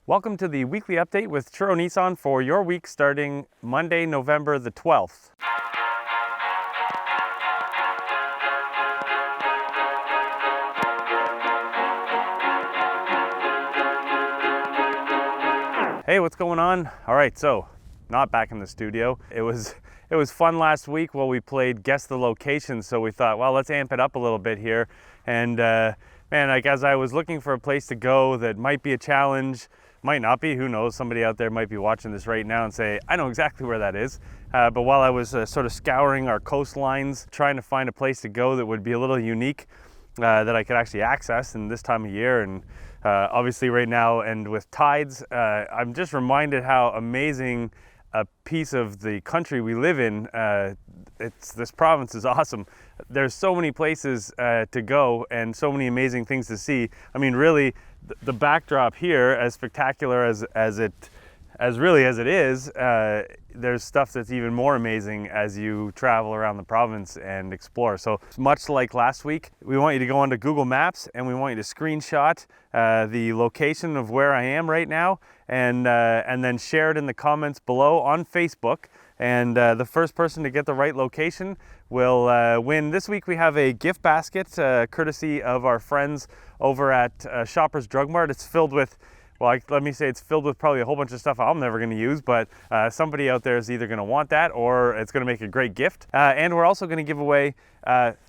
Welcome to the weekly update with Truro Nissan for your week starting Monday, November the 12th. Hey, what's going on? All right, so not back in the studio. It was fun last week while we played Guess the Location, so we thought, well, let's amp it up a little bit here. And man, like as I was looking for a place to go that might be a challenge, might not be, who knows, somebody out there might be watching this right now and say, I know exactly where that is. But while I was sort of scouring our coastlines, trying to find a place to go that would be a little unique, that I could actually access in this time of year, and obviously right now and with tides, I'm just reminded how amazing a piece of the country we live in. This province is awesome. There's so many places to go and so many amazing things to see. I mean, really, the backdrop here, as spectacular as it is, there's stuff that's even more amazing as you travel around the province and explore. So much like last week, we want you to go onto Google Maps and we want you to screenshot the location of where I am right now, and then share it in the comments below on Facebook. And the first person to get the right location will win. This week we have a gift basket courtesy of our friends over at Shoppers Drug Mart. It's filled with, well, let me say it's filled with probably a whole bunch of stuff I'm never going to use, but somebody out there is either going to want that or it's going to make a great gift. And we're also going to give away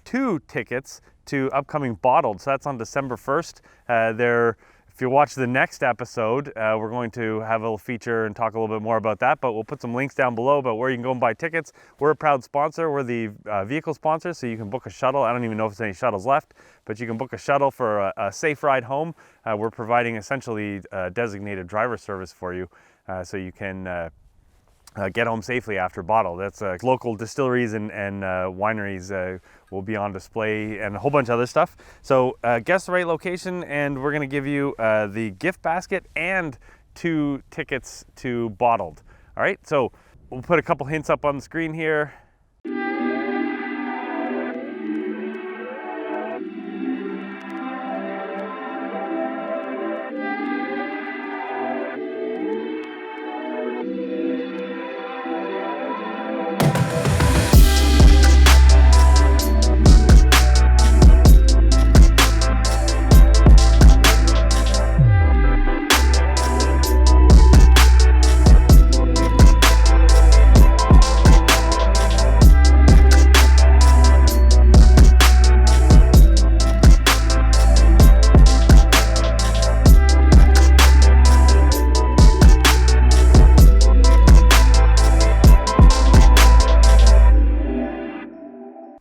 2 tickets to upcoming Bottled. So that's on December 1st. If you watch the next episode, we're going to have a little feature and talk a little bit more about that, but we'll put some links down below about where you can go and buy tickets. We're a proud sponsor. We're the vehicle sponsor, so you can book a shuttle. I don't even know if there's any shuttles left, but you can book a shuttle for a safe ride home. We're providing essentially designated driver service for you, so you can get home safely after Bottle. That's local distilleries and wineries will be on display and a whole bunch of other stuff. So guess the right location and we're gonna give you the gift basket and 2 tickets to Bottled. All right, so we'll put a couple hints up on the screen here.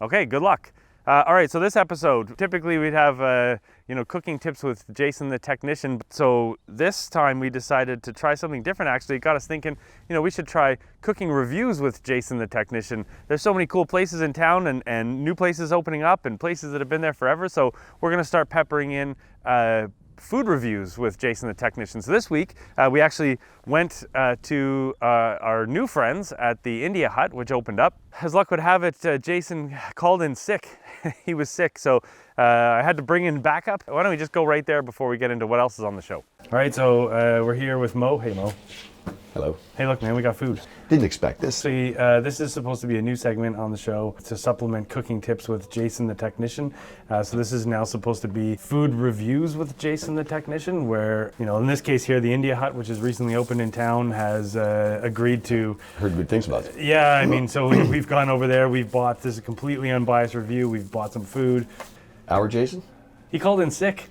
Okay, good luck. All right, so this episode, typically we'd have, cooking tips with Jason the technician. So this time we decided to try something different. Actually, it got us thinking, we should try cooking reviews with Jason the technician. There's so many cool places in town and new places opening up and places that have been there forever. So we're gonna start peppering in food reviews with Jason the technician. So this week we actually went to our new friends at the India Hut, which opened up. As luck would have it, Jason called in sick. He was sick, so I had to bring in backup. Why don't we just go right there before we get into what else is on the show? All right, so we're here with Mo. Hey, Mo. Hello. Hey, look, man, we got food. Didn't expect this. So this is supposed to be a new segment on the show to supplement cooking tips with Jason the technician. So this is now supposed to be food reviews with Jason the technician, where, in this case here, the India Hut, which is recently opened in town, has agreed to... Heard good things about it. Yeah, I mean, so we've gone over there, we've bought, this is a completely unbiased review, we've bought some food. Our Jason? He called in sick.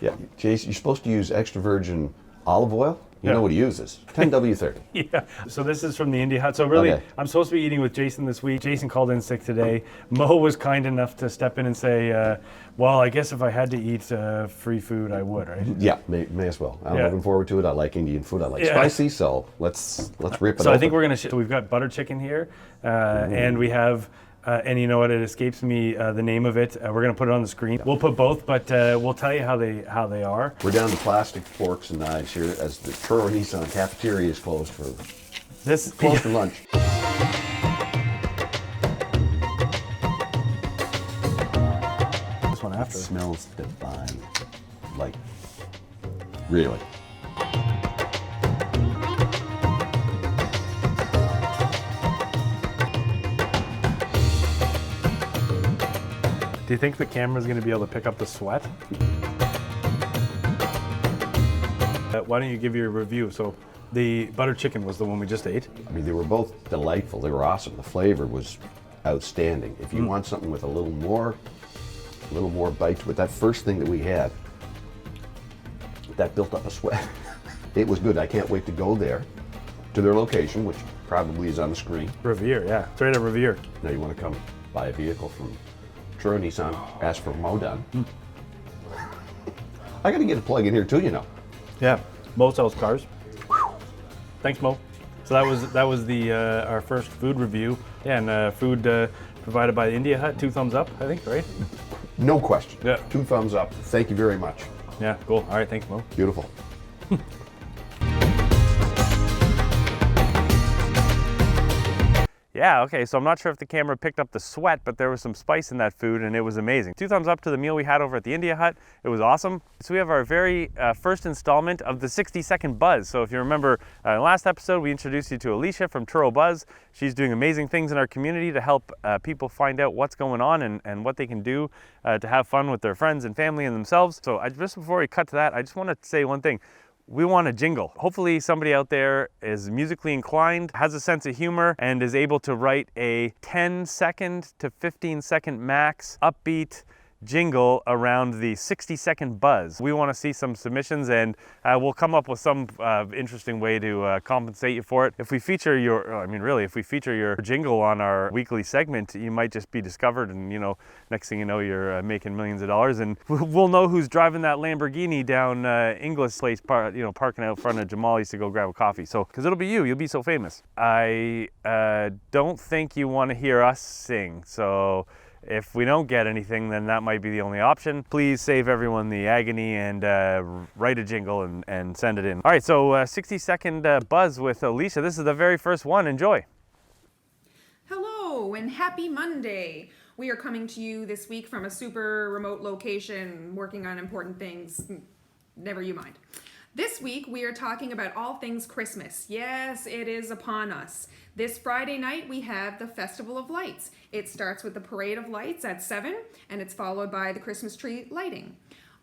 Yeah, Jason, you're supposed to use extra virgin olive oil. You know what he uses, 10W30. Yeah, so this is from the India Hut. So really, okay. I'm supposed to be eating with Jason this week. Jason called in sick today. Mo was kind enough to step in and say, well, I guess if I had to eat free food, I would, right? Yeah, may as well. I'm looking forward to it. I like Indian food. I like spicy, so let's rip it So open. I think we're going to, so we've got butter chicken here, and we have... and you know what? It escapes me the name of it. We're going to put it on the screen. We'll put both, but we'll tell you how they are. We're down to plastic forks and knives here as the Truro Nissan cafeteria is closed for for lunch. This one after. It smells divine, like really. Do you think the camera's gonna be able to pick up the sweat? Why don't you give your review? So the butter chicken was the one we just ate. I mean, they were both delightful. They were awesome. The flavor was outstanding. If you want something with a little more bite to it, that first thing that we had, that built up a sweat. It was good. I can't wait to go there, to their location, which probably is on the screen. Revere, yeah. It's right at Revere. Now you want to come buy a vehicle from Truro Nissan, ask for Moe Dunn. I got to get a plug in here too, you know. Yeah, Moe sells cars. Thanks, Moe. So that was the our first food review. Yeah, and food provided by the India Hut. 2 thumbs up, I think, right? No question. Yeah. 2 thumbs up. Thank you very much. Yeah, cool. All right, thanks, Moe. Beautiful. Yeah, okay, so I'm not sure if the camera picked up the sweat, but there was some spice in that food and it was amazing. 2 thumbs up to the meal we had over at the India Hut. It was awesome. So we have our very first installment of the 60-second buzz. So if you remember in the last episode, we introduced you to Alicia from Truro Buzz. She's doing amazing things in our community to help people find out what's going on and what they can do to have fun with their friends and family and themselves. So just before we cut to that, I just want to say one thing. We want a jingle. Hopefully somebody out there is musically inclined, has a sense of humor, and is able to write a 10-second to 15-second max upbeat jingle around the 60-second buzz. We want to see some submissions, and we'll come up with some interesting way to compensate you for it. If we feature if we feature your jingle on our weekly segment, you might just be discovered, and next thing you know, you're making millions of dollars, and we'll know who's driving that Lamborghini down Inglis Place, parking out front of Jamali's to go grab a coffee. So, because it'll be you'll be so famous. I don't think you want to hear us sing, so if we don't get anything, then that might be the only option. Please save everyone the agony and write a jingle and send it in. All right, so 60-second buzz with Alicia. This is the very first one. Enjoy. Hello and happy Monday. We are coming to you this week from a super remote location, working on important things. Never you mind. This week, we are talking about all things Christmas. Yes, it is upon us. This Friday night, we have the Festival of Lights. It starts with the Parade of Lights at 7, and it's followed by the Christmas tree lighting.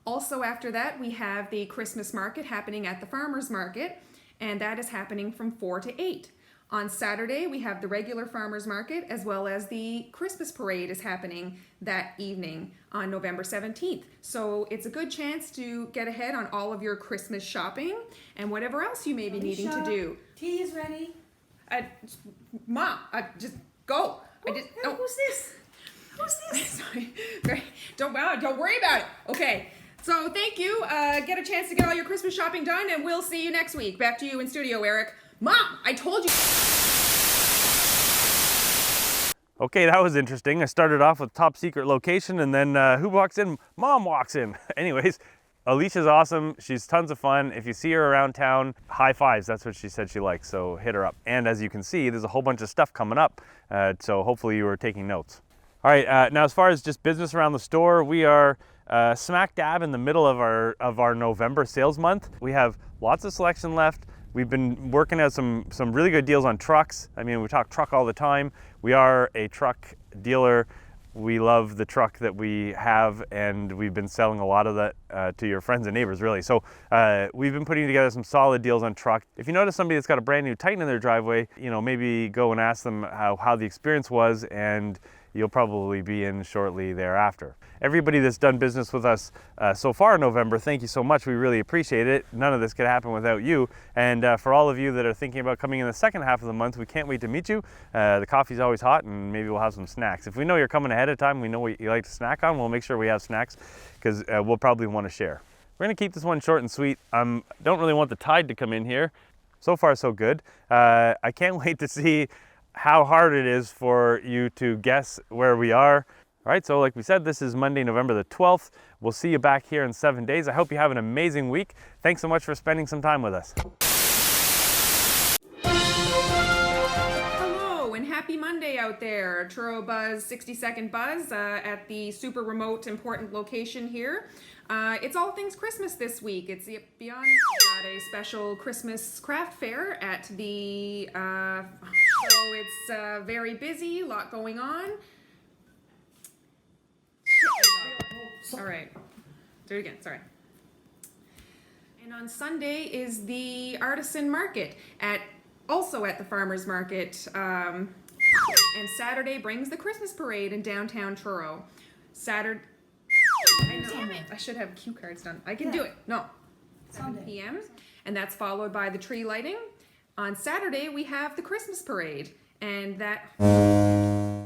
Also after that, we have the Christmas market happening at the Farmers Market, and that is happening from 4 to 8. On Saturday, we have the regular farmers market, as well as the Christmas parade is happening that evening on November 17th. So it's a good chance to get ahead on all of your Christmas shopping and whatever else you may be needing to do. Tea is ready. Mom, just go. Who's this? Who's this? Sorry. Don't worry about it. Okay. So thank you. Get a chance to get all your Christmas shopping done, and we'll see you next week. Back to you in studio, Eric. Mom, I told you. Okay, that was interesting. I started off with top secret location, and then who walks in? Mom walks in. Anyways, Alicia's awesome. She's tons of fun. If you see her around town, high fives. That's what she said she likes, so hit her up. And as you can see, there's a whole bunch of stuff coming up, so hopefully you were taking notes. All right, now as far as just business around the store, we are smack dab in the middle of our November sales month. We have lots of selection left. We've been working out some really good deals on trucks. I mean, we talk truck all the time. We are a truck dealer. We love the truck that we have, and we've been selling a lot of that to your friends and neighbors, really. So we've been putting together some solid deals on truck. If you notice somebody that's got a brand new Titan in their driveway, maybe go and ask them how the experience was, and you'll probably be in shortly thereafter. Everybody that's done business with us so far in November, thank you so much. We really appreciate it. None of this could happen without you. And for all of you that are thinking about coming in the second half of the month, we can't wait to meet you. The coffee's always hot, and maybe we'll have some snacks. If we know you're coming ahead of time, we know what you like to snack on, we'll make sure we have snacks, because we'll probably want to share. We're gonna keep this one short and sweet. Don't really want the tide to come in here. So far, so good. I can't wait to see how hard it is for you to guess where we are. All right, so like we said, this is Monday, November the 12th. We'll see you back here in 7 days. I hope you have an amazing week. Thanks so much for spending some time with us. Hello and happy Monday out there. Truro Buzz 60-second buzz at the super remote important location here. It's all things Christmas this week. It's beyond got a special Christmas craft fair at the so it's very busy, a lot going on. All right. Do it again. Sorry. And on Sunday is the artisan market also at the farmers market. And Saturday brings the Christmas parade in downtown Truro. Saturday. I know. I should have cue cards done. I can do it. No. 7 p.m. And that's followed by the tree lighting. On Saturday we have the Christmas parade, and that